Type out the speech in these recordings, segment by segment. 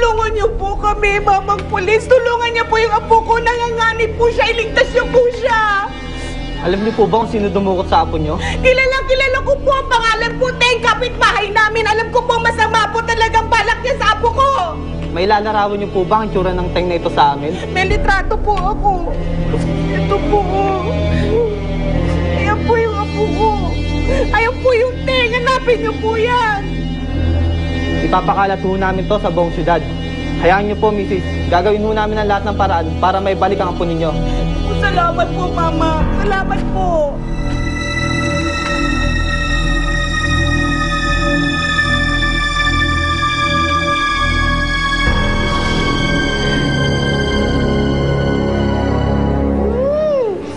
Tulungan niyo po kami, Mamang Pulis. Tulungan niyo po yung apo ko. Nanganganib po siya. Iligtas niyo po siya. Alam niyo po ba kung sino dumukot sa apo niyo? Kilala ko po. Ang pangalan po, Teng, kapitbahay namin. Alam ko po masama po talagang balak niya sa apo ko. May lalarawan niyo po ba ang tsura ng Teng na ito sa amin? May litrato po ako. Ito po. Ayan po yung apo ko. Ayan po yung Teng. Hanapin niyo po yan. Ipapakalat ho namin to sa buong syudad. Hayaan niyo po, Mrs. Gagawin ho namin ang lahat ng paraan para may balik ang apo ninyo. Salamat po, Mama. Salamat po.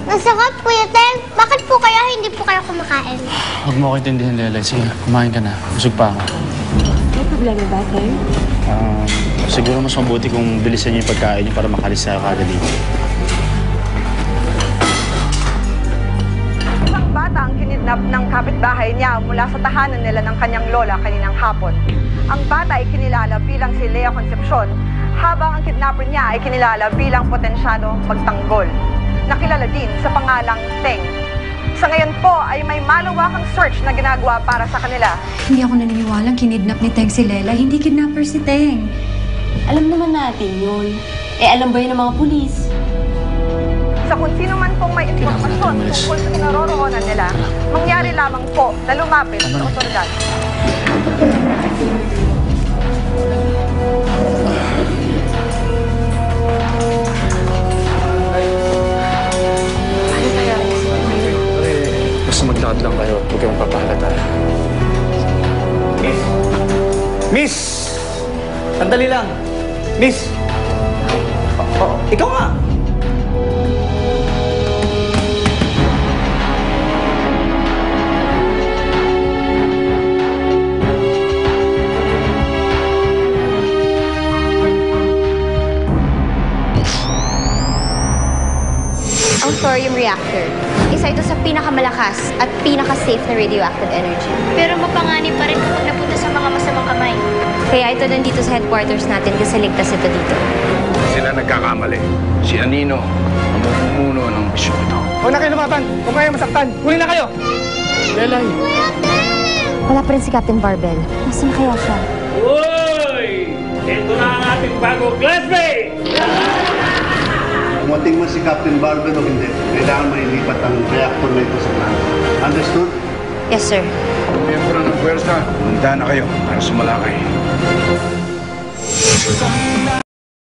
Masarap, Kuya Teng. Bakit po kaya hindi po kayo kumakain? Huwag mo ako intindihin, Lelay. Sige, kumain ka na. Busog pa ako. May problema ba, Teng? Siguro mas mabuti kung bilisan niyo yung pagkain niyo para makalis tayo kagad dito. Isang bata ang kinidnap ng kapitbahay niya mula sa tahanan nila ng kanyang lola kaninang hapon. Ang bata ay kinilala bilang si Lea Concepcion, habang ang kidnapper niya ay kinilala bilang potensyado magtanggol. Nakilala din sa pangalang Teng. Sa ngayon po ay may malawakang search na ginagawa para sa kanila. Hindi ako naniniwalang kinidnap ni Teng si Lela. Hindi kidnapper si Teng. Alam naman natin yun. Alam ba yun ng mga pulis? Sa kung sino man pong may impormasyon tungkol sa kinaroroonan nila, mangyari lamang po na lumapit sa otoridad. Basta maglakad lang kayo. Huwag kayong papahalata. Miss! Miss! Sandali lang. Miss! Ikaw nga! Ang thorium reactor. Isa ito sa pinakamalakas at pinaka-safe na radioactive energy. Pero mapanganib pa rin kapag napunta sa mga masamang kamay. Kaya ito nandito sa headquarters natin kasi ligtas ito dito. Sila nagkakamali. Si Anino ang mamumuno ng misyon ito. Huwag na kayo lumaban. Huwag kayo masaktan. Huli na kayo! Lelay! Wala pa rin si Captain Barbell. Nasaan kaya siya? Uy! Ito na ang ating bagong classmate! Dumating man si Captain Barbell o hindi, kailangan mailipat ang reactor na ito sa plant. Understood? Yes, sir. Miyembro ng pwersa, handa na kayo para sumalakay.